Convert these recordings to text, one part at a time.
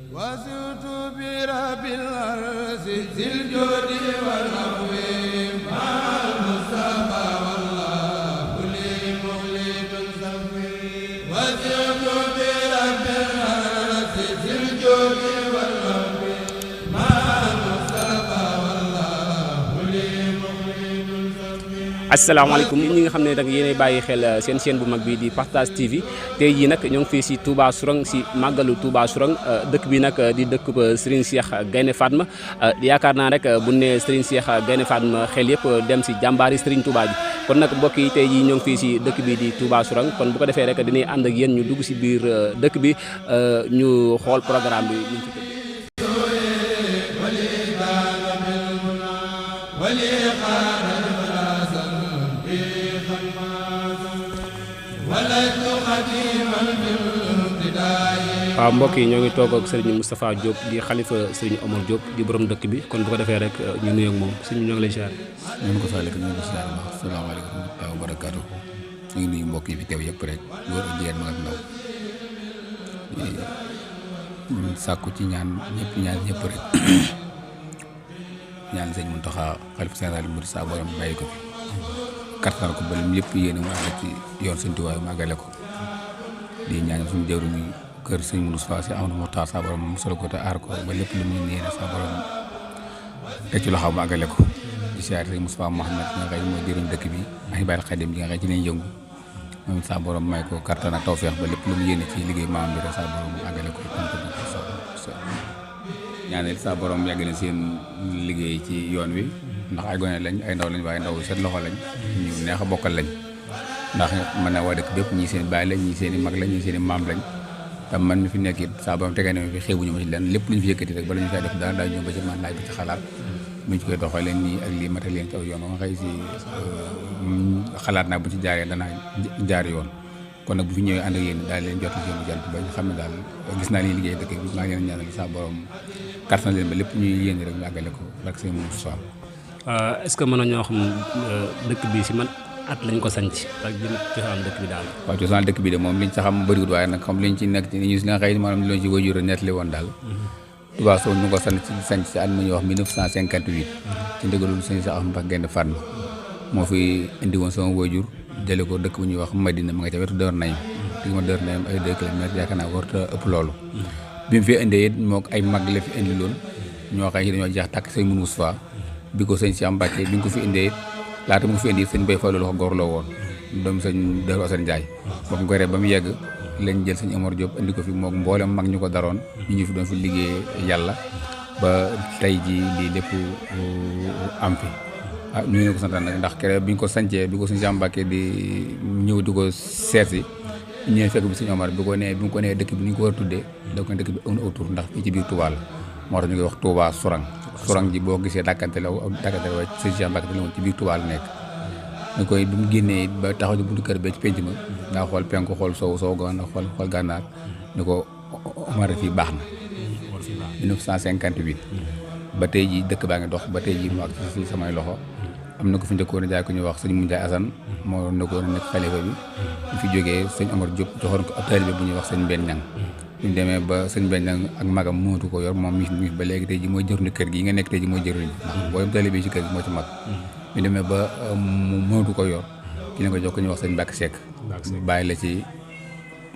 وزرت برب الأرض ذي الجود والعفو مع المصطفى والله لي مخلد صفي وزرت برب الأرض ذي الجود والعفو مع المصطفى والله لي مخلد صفي. asalaamaaleykum ñi nga xam ne nag yéenay bàyyi xel seen chaîne bu mag bi di Partage TV tey jii nag ñoo ngi fii si Touba Sourang si màggalu Touba Sourang dëkk bi nag di dëkk Serigne Cheikh Gaïndé Fatma yaakaar naa rek bu ne Serigne Cheikh Gaïndé Fatma xel yëpp dem si jàmbaari Serigne Touba ji kon nag mbokk yi tey jii ñoo ngi fii si dëkk bi di Touba Sourang kon bu ko defee rek dañuy ànd ak yéen ñu dugg si biir dëkk bi ñu xool programme bi ñu fi tëdd. waaw mbokk yi ñoo ngi toog ak Serigne Moustapha Diop di xalifa Serigne Omar Diop di borom dëkk bi kon bu ko defee rek ñu nuyu ak moom Serigne ñoo ngi lay ziar. ñu ngi ko fàttali ñu ngi ko ziar wax salaamaaleykum wa barakaatu ñu ngi nuyu mbokk yi fi teew yëpp rek góor ak jigéen mag ak ndaw sàkku ci ñaan ñëpp rek ñaan sëñ Mountakha xalifa général Mouride sa borom bàyyi ko fi kattan ko ba lépp yéene mu àgg ci yoon sëñ Tuubaa mu àggale ko di ñaan suñu jawru mi kër sëñ Moustapha Sy Amadou Mokhtar sa borom mu solo ko te aar ko ba lépp lu mu yéene sa borom teg ci loxo mu àggale ko di siyaare sëñ Moustapha Mouhamed nga xëy mooy jëriñ dëkk bi ak Baye Khadim bi nga xëy ci lañ yëngu moom sa borom may ko kattan ak tawfeex ba lépp lu mu yéene ci liggéey maam bi rek sa borom mu àggale ko ñaanal sa borom yàggale seen liggéey ci yoon wi ndax ay gone lañ ay ndaw lañ waaye ndaw seen loxo lañ ñu neex a bokkal lañ ndax mën na waa dëkk bépp ñii seen baay lañ ñii seen i mag lañ ñii seen i maam lañ te man mi fi nekk it saa borom tegee na ma fi xeebuñu ma ci leen lépp lu ñu fi yëkkati rek bala ñu fay def dara daal ñëw ba ci man laaj ba ci xalaat buñ ci koy doxalee nii ak lii matal leen ci aw yoon nga xëy si xalaat naa bu ci jaaree danaa jaar yoon kon nag bu fi ñëwee ànd ak yéen daal leen jot seen jant ba ñu xam ne daal gis naa li liggéey dëkk bi maa ngi leen ñaanal saa borom kattan leen ba lépp ñuy yéen rek ñu àggale ko barke seen Moussa. est-ce que mën nañoo xam dëkk bi si man at lañ ko sanc ak li cosaan dëkk bi daal. waaw cosaan dëkk bi de moom liñ ci xam bëriwut waaye nag xam liñ ci nekk ci ñu si nga xëy maanaam liñ ci wajur a nettali woon daal Touba Sow ñu ko sanc ci at mi ñuy wax 1958 ci ndigalul sëñ Cheikh Ahmadou Gaïndé Fatma moo fi indi woon sama wajur jële ko dëkk bu ñuy wax Madina ma nga ca wetu Dër Nayim digg ma Dër Nayim ay 2 kilomètres yaakaar naa warut a ëpp loolu bi mu fi indee it moo ay mag la fi indi loon ñoo xëy dañoo jeex tàkk sëñ Moustapha bi ko sëñ Cheikh Mbacke bi nga ko fi indee it laata mu fi indi sëñ Bay Fallu la ko góorloo woon doom sëñ Darou Assane Ndiaye ba mu goree ba mu yegg lañ jël sëñ Omar Diop indi ko fi moom mboolem mag ñu ko daroon ñu fi doon fi liggéey yàlla ba tey ji lii lépp am fi ñu ne ko santaan nag ndax kere bi ñu ko sancee bi ko sëñ Cheikh Mbacke di ñëw di ko seet si ñëw fekk bi sëñ Omar bi mu ko nee dëkk bi ni ñu ko war a tuddee da ko ne dëkk bi am na autour ndax fii ci biir Touba la moo tax ñu koy wax Touba Sourang Sourang ji boo gisee dàkkante la wa sëñ Cheikh Mbacke la woon ci biir Touba la nekk ñu koy bi mu génnee ba taxaw ci buntu kër ba ci penc ma daa xool penku xool sow gànnaar xool gànnaar ni ko Omar fii baax na 1958 ba tey ji dëkk baa ngi dox ba tey ji mu ak ci samay loxo am na ko fi njëkkoon a jaay ko ñuy wax sëñ Moundiaye Assane moo nekkoon a nekk xalifa bi bu fi jógee sëñ Omar Diop joxoon ko ab taalibe bu ñuy wax sëñ Mbène Niang ñu demee ba sëñ Mbène Niang ak magam mootu ko yor moom mi ba léegi tey ji mooy jëruñu kër gi nga nekk tey ji mooy jëruñu ndax booyam taalibe ci kër gi moo ci mag ñu demee ba mu mootu ko yor ki ne ko jox ko ñuy wax sëñ Mbacke Seck bàyyi la ci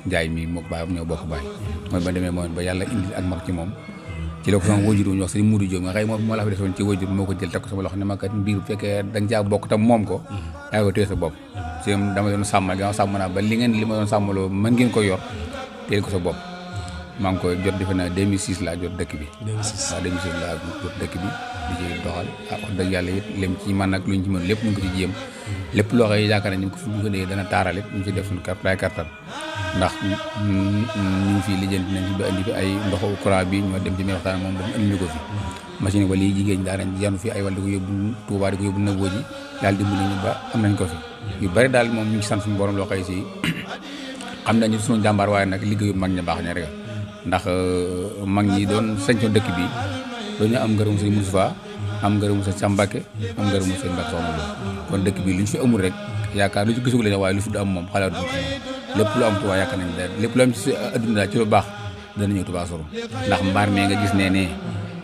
Njaay mi mook baayam ñoo bokk baay mooy ba demee moom ba yàlla indi ak mag ci moom ci la ko sama wajur ñu wax sëñ Moudou Diop nga xëy moom moo la fa defoon ci wajur moo ko jël teg ko sama loxo ne ma kat mbir bu fekkee da nga caa bokk tam moom ko yaa ko téye sa bopp si dama doon sàmmal gannaaw sàmm naa ba li ma doon sàmmaloo mën ngeen ko yor téye ko sa bopp maa ngi koy jot defe naa 2006 laa jot dëkk bi waaw 2006 laa jot dëkk bi di ci doxal wax dëgg yàlla it lim ci man nag luñ ci mën lépp ñu ngi ko ci jéem lépp loo xam ne yaakaar nañ ñu ko fi ñu ko dee dana taaral it ñu ci def suñu laay kartan ndax ñu ngi fii lijjanti nañ fi ba indi fi ay ndoxu courant bi ñoo dem ci mi waxtaan moom ba mu indi ñu ko fi machine wala yi jigéen ñi daa nañ yanu fi ay wàll di ko yóbbu Touba di ko yóbbu Naboo ji yàlla dimbali ñu ba am nañ ko fi yu bari daal moom ñu ngi sant suñu borom loo xëy si xam nañu suñu jàmbaar waaye nag liggéeyu mag ña baax ña rek ndax mag ñi doon sañcoon dëkk bi dañu am ngërëmu sëñ Moustapha am ngërëmu sëñ Cheikh Mbacke am ngërëmu sëñ Mbacke Soxna kon dëkk bi lu ñu fi amul rek yaakaar lu ci gisul la waaye lu fi du am moom xalaat du ko lépp lu am Touba yaakaar nañ daal lépp lu am ci adduna daal ci lu baax dana ñëw Touba Sourang ndax mbaar mee nga gis ne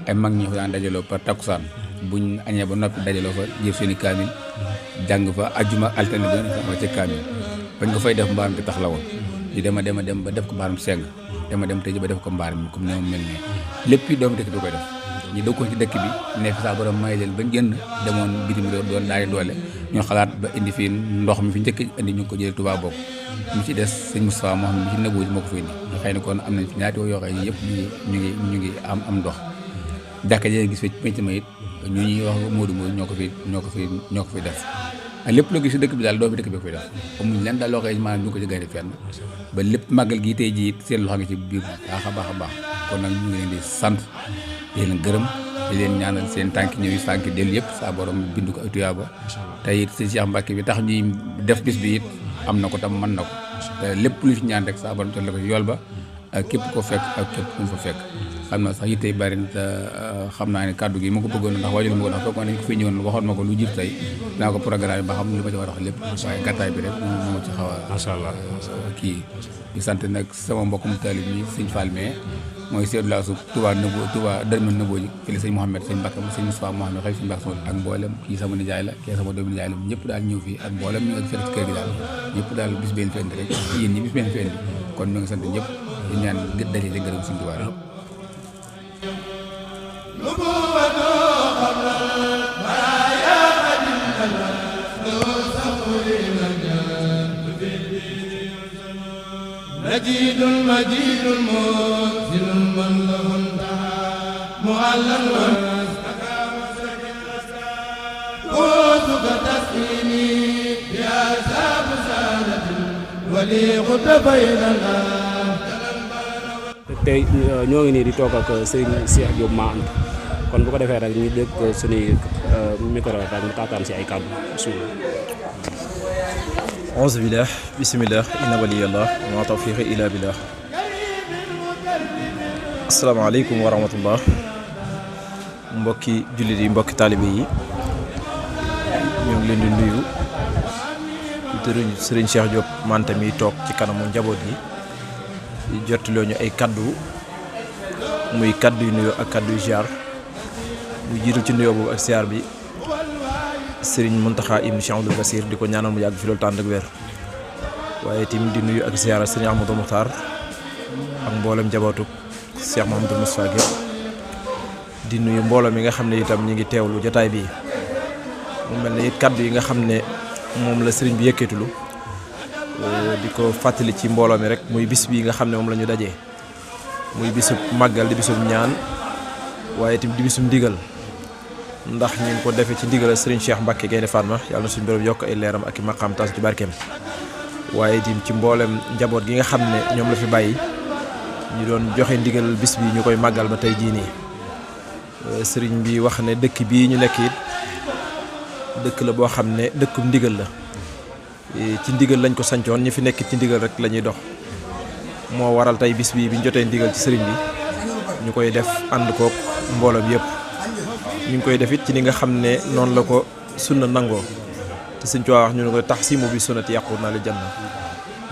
ay mag ñi fa daan dajaloo par takkusaan buñ añee ba noppi dajaloo fa jëf seeni kaamil jàng fa ajjuma altine ba ca kaamil bañ ko fay def mbaar mi tax la woon ñu dema dem ba def ko mbaarum seng dem tey ba def ko mbaar mi comme ne moom mel nii lépp yi doomu dëkk bi koy def ñu dëkkoon ci dëkk bi nekk saa borom may leen bañ génn demoon bitim réew doon daari doole ñoo xalaat ba indi fii ndox mi fi njëkk indi ñu ngi ko jëlee Touba bokk ñu ci des sëñ Moustapha moo xam ne mi ci nëboo moo ko fi indi xëy na kon am nañ fi ñaati yoo xam ne yëpp ñu ngi am ndox jàkka jee gis fi penc ma it ñu ñuy wax Modou ñoo ko fi def ak lépp loo gis si dëkk bi daal doomi dëkk bi ko fi def amuñ leen daal loo xam ne maanaam ñu ko ci gaynde fenn ba lépp màggal gi tey jii seen loxo ngi ci biir baax a baax kon nag ñu ngi leen di sant di leen gërëm di leen ñaanal seen tànki ñëw tànki dellu yëpp saa borom bind ko ay tuyaaba te it si Cheikh Mbacke bi tax ñuy def bis bi it am na ko tam mën na ko te lépp lu fi ñaan rek saa borom jox la ko ci yool ba ak képp ko fekk ak képp ku mu fa fekk xam naa sax yittey bari na te xam naa ne kàddu gi ma ko bëggoon ndax waajal ma ko ndax fekkoon nañ ko fi ñëwoon waxoon ma ko lu jiitu tey dinaa ko programme ba xam li ma ci war a wax lépp waaye gàttaay bi rek moo ci xaw a macha allah kii di sant nag sama mbokkum taalib mi sëñ Fall mais mooy seedu laa su Touba Darmel Nëboo ji fii la sëñ Mouhamed sëñ Mbacke sëñ Moustapha Mouhamed xëy sëñ Mbacke ak mboolem kii sama nijaay la kii sama doomu nijaay la ñëpp daal ñëw fii ak mboolem ñu nga fekk ci kër gi daal ñëpp daal bis benn fi indi rek yéen ñi bis benn fi indi kon ñu ngi sant ñëpp di ñaan daje di gërëm suñu Touba مجيد مجيد مرسل من له انتهى معلى واستكى مسلك الاسرار قوتك تسقيني يا ساب سادة ولي غد بيننا tey ñoo ngi nii di toog ak Serigne Cheikh Diop Ma Anta kon bu ko defee rek ñu dégg suñuy micro rek ñu taataan si ay kàddu bismillah auzu billah bismillah inna waliyallah wa tawfiqi ila billah asalaamaaleykum wa rahmatullah mbokki jullit yi mbokki taalibe yi ñoo ngi leen di nuyu tëruñ Serigne Cheikh Diop Ma Anta mi toog ci kanamu njaboot yi di jottiloo ñu ay kaddu muy kaddu yu nuyoo ak kaddu yu ziar mu jiital ci nuyoo boobu ak ziar bi Serigne Mountakha ibn Cheikh Abdoul Bassir di ko ñaanal mu yàgg fi loolu tànd ak weer waaye tamit di nuyu ak ziara Serigne Ahmadou Moukhtar ak mboolem njabootu Cheikh Mouhamadou Moustapha gépp di nuyu mbooloo mi nga xam ne itam ñi ngi teewlu jotaay bi mu mel ne it kaddu yi nga xam ne moom la Serigne bi yëkkatulu di ko fàttali ci mbooloo mi rek muy bis bi nga xam ne moom la ñu dajee muy bisub màggal di bisub ñaan waaye tamit di bisub ndigal ndax ñu ngi ko defee ci ndigal Serigne Cheikh Mbacke Gaynde Fatma yàlla na suñu borom yokk ay leeram ak i maqaam tas ci barkeem waaye tim ci mboolem njaboot gi nga xam ne ñoom la fi bàyyi ñu doon joxe ndigal bis bi ñu koy màggal ba tey jii nii Serigne bi wax ne dëkk bii ñu nekk it dëkk la boo xam ne dëkkum ndigal la ci ndigal lañ ko sancoon ñi fi nekk ci ndigal rek la ñuy dox moo waral tey bis bi ñu jotee ndigal ci Serigne bi ñu koy def ànd kook mbooloo bi yëpp ñu ngi koy def it ci ni nga xam ne noonu la ko sunna nangoo te Sëñ Tuubaa wax ñu ne ko taxsimu bi sunnati yaquduna li janna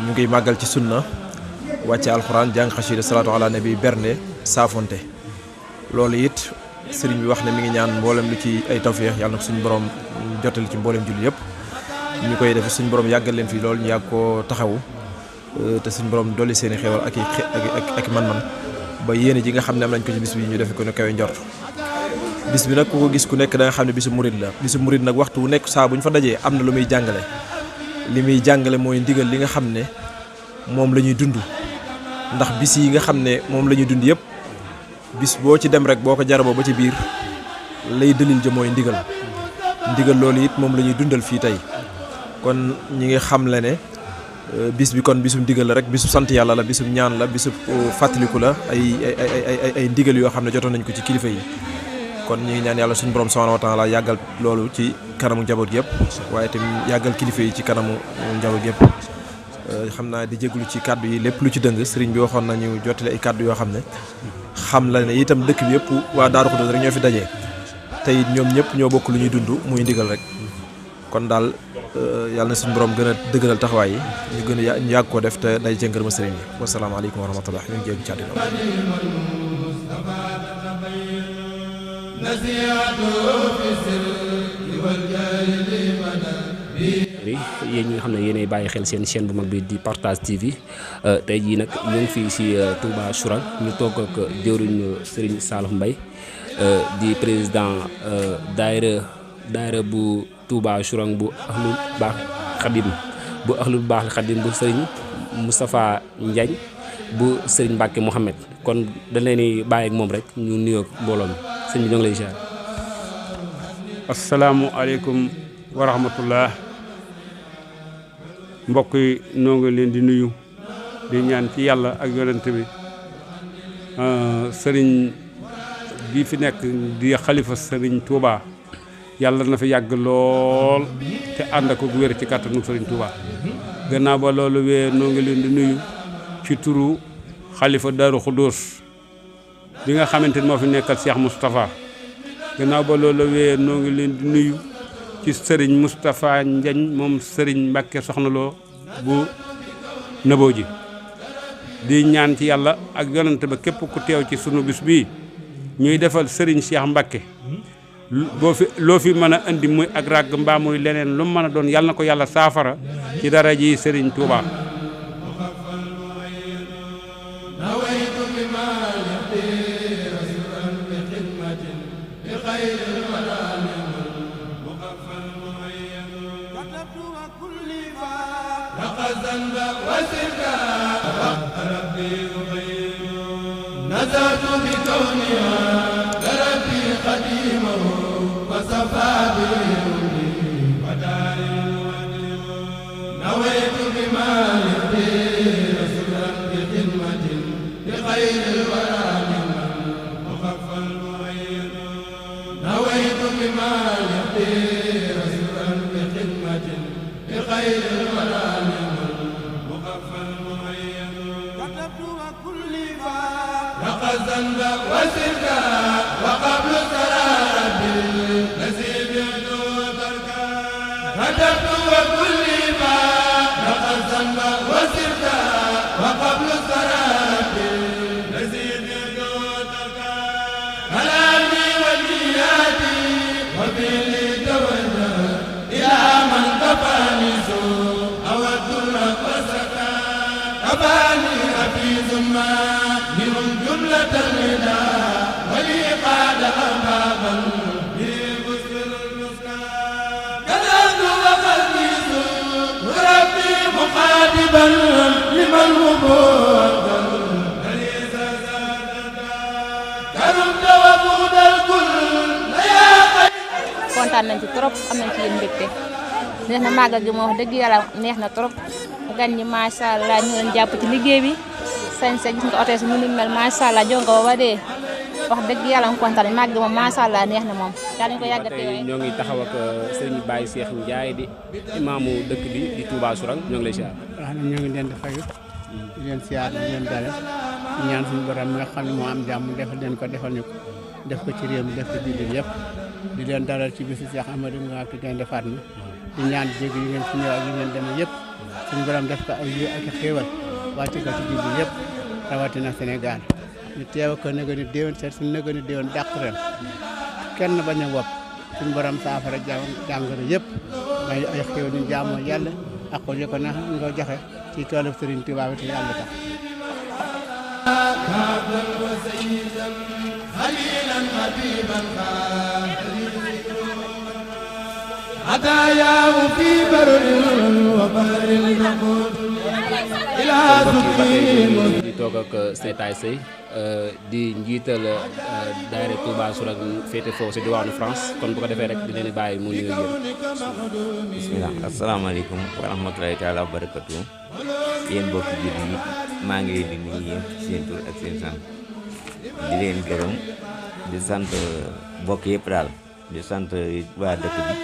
ñu ngi màggal ci sunna wàcce alxuraan jàng xasida salaatu ala nabi bernde saafonte loolu it sëriñ bi wax ne mi ngi ñaan mboolem lu ci ay tawféex yàlla na ko suñu borom jottali ci mboolem julli yëpp ñu koy def suñu borom yàggal leen fii loolu ñu yàgg koo taxawu te suñu borom dolli seen i xéewal ak man-man ba yéene ji nga xam ne am nañ ko ci bis bi ñu defe ko ne kawe njort bis bi nag ku ko gis ku nekk da nga xam ne bisu murid la bisu murid nag waxtu wu nekk saa bu ñu fa dajee am na lu muy jàngale li muy jàngale mooy ndigal li nga xam ne moom la ñuy dund ndax bis yi nga xam ne moom la ñuy dund yëpp bis boo ci dem rek boo ko jaraboo ba ci biir lay dëlil ja mooy ndigal loolu it moom la ñuy dundal fii tey kon ñi ngi xam le ne bis bi kon bisum ndigal la rek bisum sant yàlla la bisum ñaan la bisum fàttaliku la ay ndigal yoo xam ne jotoon nañ ko ci kilifa yi kon ñu ngi ñaan yàlla suñu borom subhanahu wa ta'ala yàggal loolu ci kanamu njaboot gi yëpp waaye tamit yàggal kilifa yi ci kanamu njaboot gi yëpp xam naa di jégalu ci kàddu yi lépp lu ci dëng sëriñ bi waxoon nañu jottali ay kàddu yoo xam ne xam la ne itam dëkk bi yëpp waa Daaru Xudoos rek ñoo fi dajee te it ñoom ñëpp ñoo bokk lu ñuy dund muy ndigal rek kon daal yàlla na suñu borom gën a dëgëral taxawaay yi ñu gën a ñu yàgg koo def te day jëngër ma sëriñ yi wasalaamaaleykum wa rahmatullah ñu ngi jéggi ci àddina yéen ñi nga xam ne yéenay bàyyi xel seen chaîne bu mag bi di Partage TV tey jii nag ñu ngi fii si Touba Sourang ñu toog ak jëwriñ Serigne Salif Mbaye di président daayira bu Touba Sourang bu Ahlul Baax Xadim bu Serigne Moustapha Ndiagne bu Serigne Mbacke Mouhamed kon dañ leen di bàyyi ak moom rek ñu nuyoo mbooloo mi sëñ bi ñoo ngi lay ziar. asalaamualeykum wa rahmatullah mbokk yi noo ngi leen di nuyu di ñaan ci yàlla ak yonent bi sëriñ bi fi nekk di xalifa sëriñ Touba yàlla na fi yàgg lool te ànd ak wér ci kàttanu sëriñ Touba gannaaw ba loolu wee noo ngi leen di nuyu ci turu xalifa Darou Khoudoss bi nga xamante ni moo fi nekkal Cheikh Moustapha gannaaw ba loolu wee noo ngi leen di nuyu ci sëriñ Moustapha Ndiagne moom sëriñ Mbacke Soxna Lo bu nëboo ji di ñaan ci yàlla ak yonante ba képp ku teew ci sunu bis bii ñuy defal sëriñ Cheikh Mbacke loo fi mën a indi muy ak ràgg mbaa muy leneen lu mën a doon yàlla na ko yàlla saafara ci dara ji sëriñ Touba. نزلت بكونها لربي قديمه وصفى بيومي ودار الوديم نويت بما يهدي رسولا بخدمة لخير الورى ممن مخفى المعين نويت بما يهدي رسولا بخدمة لخير الورى ممن مخفى المعين كتبت وكل الذنب والسرقة وقبل سراب الذي بعد تركا كتبت وكل ما لقى الذنب والسرقة وقبل سراب الذي بعد تركا كلامي ونياتي وفعلي توجه إلى من كفاني سوء أو الدر والسكا كفاني حفيظ ما منهم جملة النداء ولي قاد أبابا ببسر المسكان كذبت وقلبي سوء ربي مخاطبا لمن هبوطا ليس زادتا كرمت وبود الكل يا خير kontaan nañ ci trop am nañ ci yéen mbégte neex na màggal gi moo wax dëgg yàlla neex na trop gan ñi macha allah ñu leen jàpp ci liggéey bi sañ sa gis nga otees mu ni mel macha allah jonga ba dee wax dëgg yàlla mu kontaan màgg moom macha allah neex na moom daal ñu ko yàgg a teewee ñoo ngi taxaw ak sëriñ Baye Cheikh Ndiaye di imaamu dëkk bi di Touba Sourang ñoo ngi lay siyaar wax ne ñoo ngi leen di fayu di leen siyaar di leen dalal di ñaan suñu borom mi nga xam ne moo am jàmm defal leen ko defal ñu ko def ko ci réew mi def ko ci biir yëpp di leen dalal ci bisu Cheikh Amadou Mbacké Gaïndé Fatma di ñaan jéggi yi ngeen fi ñëw ak yi ngeen demee yëpp suñu borom def ko ay yu ak xéewal wàcc ko ci biir yëpp rawatina Sénégal ñu teew ko nëga ni déwén seet suñu nëga ni déwén dàq ren kenn bañ a wopp suñu borom saafara jàngoro yëpp may ay xéewal ñu jaamoo yàlla ak ko ko na nga joxe ci toolu Serigne Touba bi te yàlla tax خليلا حبيبا هداياه في بر وبحر نقود الى سكين di toog ak Seytaay Sey di njiital daayira Touba Sourang féete foofu si diwaanu France kon bu ko defee rek di leen bàyyi mu nuyu yéen. bismillah asalaamaaleykum wa rahmatulahi taala wa barakatu yéen mbokki jullit yi maa ngi leen di nuyu yéen seen tur ak seen sant di leen gërëm di sant mbokk yëpp daal di sant waa dëkk bi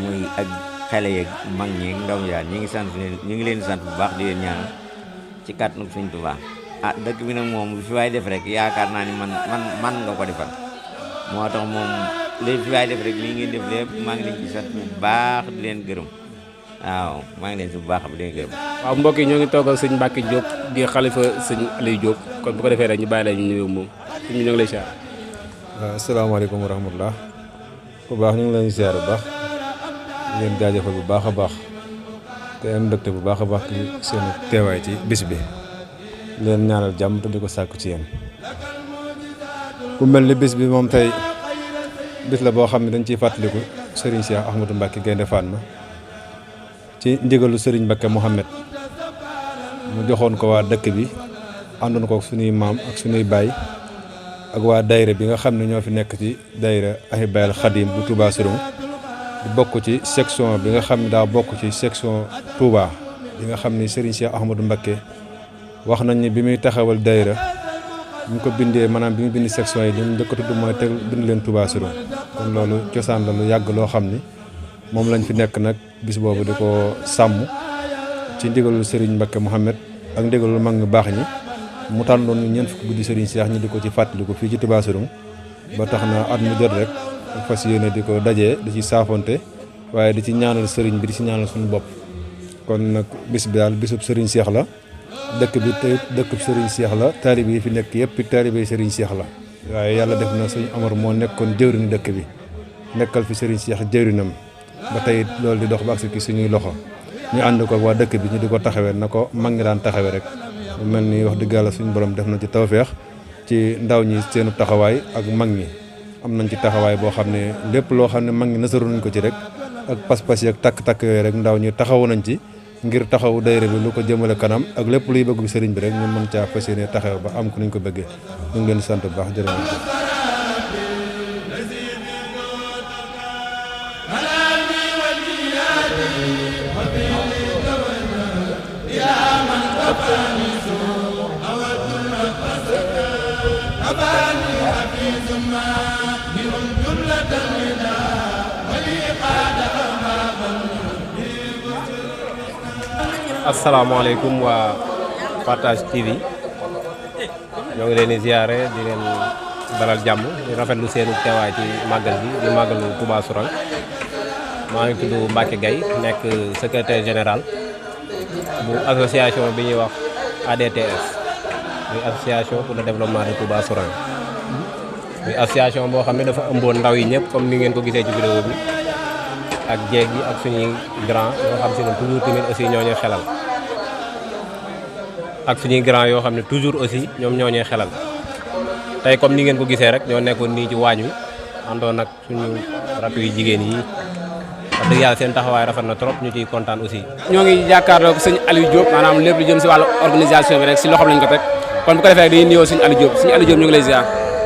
muy ak xale yeeg mag ñi ndaw ñi daal ñu ngi leen di sant bu baax di leen ñaanal ci kàttanu Sëñ Tuubaa dëkk bi nag moom fi waay def rek yaakaar naa ni man nga ko defal moo tax moom léegi fi waay def rek lii ngeen def lépp maa ngi leen ci sant bu baax di leen gërëm waaw maa ngi leen si bu baax di leen gërëm. waaw mbokk yi ñoo ngi toog ak sëñ Mbacke Diop di xalifa sëñ Aliou Diop kon bu ko defee rek ñu bàyyi la ñu nuyoo moom sëñ bi ñoo ngi lay siyaar. waaw asalaamaaleykum wa rahmatulah bu baax ñu ngi leen di siyaar bu baax di leen jaajëfal bu baax a baax te am ndëkte bu baax a baax ci seen teewaay ci bis bi leen ñaanal jàmm te di ko sàkku ci yéen. ku mel ni bis bi moom tey bis la boo xam ne dañ ciy fàttaliku Serigne Cheikh Ahmadou Mbacke Gaynde Fatma ci ndigalu Serigne Mbacke Mouhamed mu joxoon ko waa dëkk bi àndoon ko suñuy maam ak suñuy baay ak waa dayra bi nga xam ne ñoo fi nekk ci dayra Ahibayal Khadim bu Touba Sourang di bokk ci section bi nga xam ne daa bokk ci section Touba bi nga xam ni Serigne Cheikh Ahmadou Mbacke wax nañ ni bi muy taxawal dayra ñu ko bindee maanaam bi mu bind section yi li mu njëkk a tudd mooy teg bind leen Touba Sourang kon loolu cosaan la lu yàgg loo xam ni moom lañ fi nekk nag bis boobu di ko sàmm ci ndigalul Serigne Mbacke Mouhamed ak ndigalul mag ñu baax ñi mu tànnoon ñu ñeent fukki guddi Serigne Cheikh ñi di ko ci fàttaliku fii ci Touba Sourang ba tax na at mu jot rek fas yéene di ko dajee di ci saafonte waaye di ci ñaanal Serigne bi di ci ñaanal suñu bopp kon nag bis bi daal bisub Serigne Cheikh la. dëkk bi tey dëkkub Serigne Cheikh la taalibe yi fi nekk yëpp taalibe Serigne Cheikh la waaye yàlla def na sëñ Amar moo nekkoon jëwriñu dëkk bi nekkal fi Serigne Cheikh jëwriñam ba tey loolu di dox ba agsi ci suñuy loxo ñu ànd ko waa dëkk bi ñu di ko taxawee na ko mag ngi daan taxawee rek mu mel ni wax dëgg yàlla suñu borom def na ci tawfeex ci ndaw ñi seenu taxawaay ak mag ñi am nañ ci taxawaay boo xam ne lépp loo xam ne mag ñi nasaru nañ ko ci rek ak pas-pas yi ak takk-takk yooyu rek ndaw ñi taxawu nañ ci ngir taxawu dayra bi lu ko jëmale kanam ak lépp luy bëggu sëriñ bi rek ñu mën caa fas yéene taxaw ba am ko nuñ ko bëggee ñu ngi leen sant bu baax jërëjëf. asalaamaaleykum waa Partage TV ñoo ngi leen di ziare di leen dalal jàmm di rafetlu seenu teewaay ci màggal bi di màggalu Touba Sourang maa ngi tudd Mbacke Gaye nekk secrétaire général bu association bi ñuy wax ADTS muy association pour le développement de Touba Sourang muy association boo xam ne dafa ëmboon ndaw yi ñëpp comme ni ngeen ko gisee ci vidéo bi ak jeeg yi ak suñuy grand yoo xam si ne toujours tamit aussi ñoo ñuy xelal ak suñuy grand yoo xam ne toujours aussi ñoom ñoo ñuy xelal tey comme ni ngeen ko gisee rek ñoo nekkoon nii ci waañ wi àndoon ak suñu rakk yu jigéen yi wax dëgg yàlla seen taxawaay rafet na trop ñu ciy kontaan aussi. ñoo ngi jàkkaarloo ak sëñ Aliou Diop maanaam lépp lu jëm si wàllu organisation bi rek si loxoom lañ ko teg kon bu ko defee dañuy nuyoo sëñ Aliou Diop sëñ Aliou Diop ñu ngi lay ziar.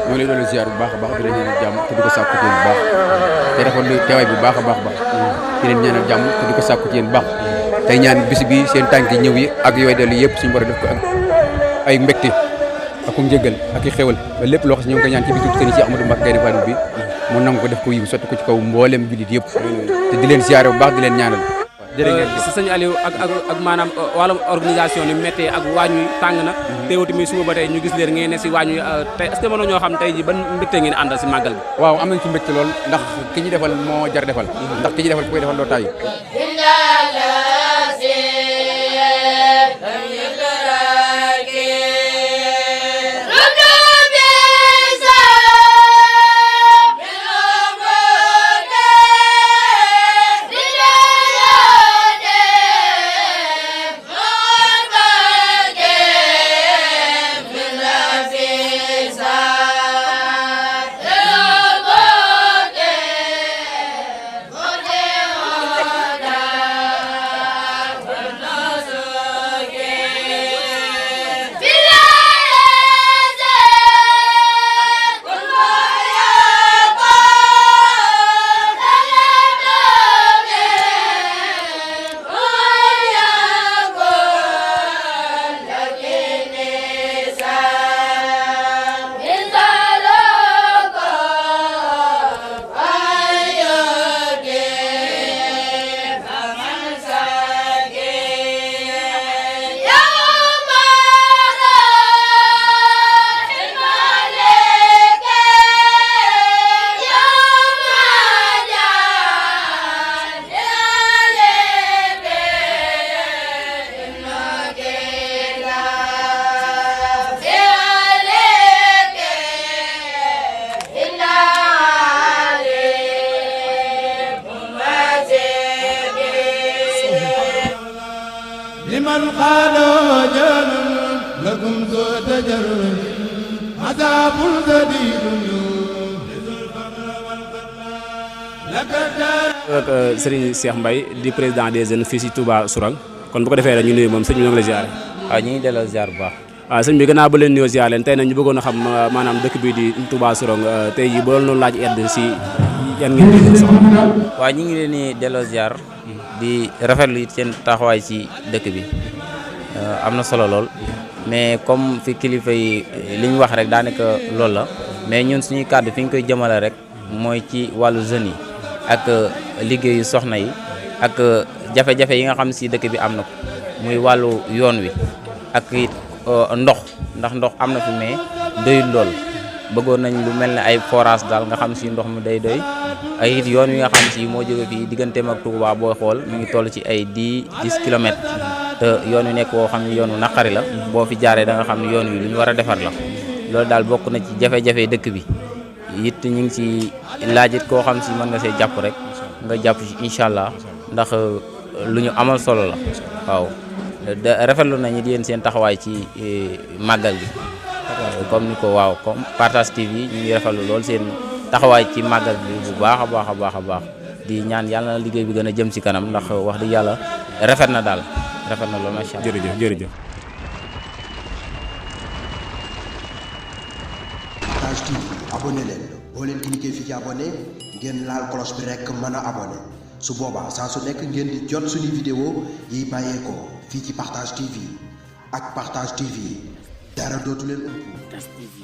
ñoo ngi lay doon ziar bu baax a baax di leen ñaanal jàmm te di ko sàkku ci yéen bu baax te defoon lu teewaay bu baax a baax di leen ñaanal jàmm te di ko sàkku ci yéen bu baax tey ñaan bis bi seen tànk ñëw yi ak yooyu dellu yëpp suñu war a def ko ak ay mbégte ak ku njëggal ak i xéwal ba lépp loo xam si ñoo ngi koy ñaan ci bisu sëñ Cheikh Ahmadou Mbacke Gaynde Fatma bi mu nangu ko def ko yiw sotti ko ci kaw mboolem jullit yëpp te di leen ziare bu baax di leen ñaanal jërë ngeen jëf. sëñ Aliou ak maanaam wàllum organisation ni méttee ak waañ wi tàng na teewuti mi suba ba tey ñu gis leen ngeen ne si waañ wi tey est-ce que mënoo ñoo xam tey ji ban mbégte ngeen àndal si màggal bi. waaw am nañ ci mbégte lool ndax ki ñu defal moo jar defal ndax ki ñu defal ku koy defal doo tàyyi قالوا جل لكم ذو تجرب عذاب شديد ak Serigne Cheikh Mbaye di président des jeunes fii si Touba Sourang kon bu ko defee rek ñu nuyu moom sëñ bi ñoo ngi la ziare. waaw ñu ngi delloo ziar bu baax. waaw sëñ bi gannaaw ba leen nuyoo ziar leen tey nag ñu bëggoon a xam maanaam dëkk bi di Touba Sourang tey jii boo doon laaj aide si yan ngeen di soxla. waaw ñu ngi leen di delloo ziar di rafetlu it seen taxawaay ci dëkk bi am na solo lool mais comme fi kilifa yi li ñu wax rek daanaka loolu la mais ñun suñuy kàddu fi ñu koy jëmale rek mooy ci wàllu jeunes yi ak liggéeyu soxna yi ak jafe-jafe yi nga xam si dëkk bi am na ko muy wàllu yoon wi ak it ndax ndox am na fi mais doyul lool bëggoon nañ lu mel ne ay forage daal nga xam si ndox mi day doy ay it yoon wi nga xam si moo jóge fii digganteem ak Touba boo xool mi ngi toll ci ay 10 kilomètres te yoon wi nekk woo xam ne yoonu naqari la boo fi jaaree da nga xam ne yoon wi lu ñu war a defar la loolu daal bokk na ci jafe-jafe dëkk bi it ñu ngi ci laajit koo xam si mën nga see jàpp rek nga jàpp ci incha allah ndax lu ñu amal solo la waaw rafetlu nañu yéen seen taxawaay ci màggal gi comme ni ko waaw comme Partage TV ñu ngi rafetlu lool seen taxawaay ci màggal bi bu baax a baax a baax a baax di ñaan yàlla na liggéey bi gën a jëm ci kanam ndax wax dëgg yàlla rafet na daal rafet na lool macha allah. jërëjëf jërëjëf. Partage TV abonné leen boo leen cliquer fii ci abonné ngeen laal cloche bi rek mën a abonné su boobaa saa su nekk ngeen di jot suñu vidéo yi bàyyeekoo fii ci Partage TV ak Partage TV dara dootu leen ëpp.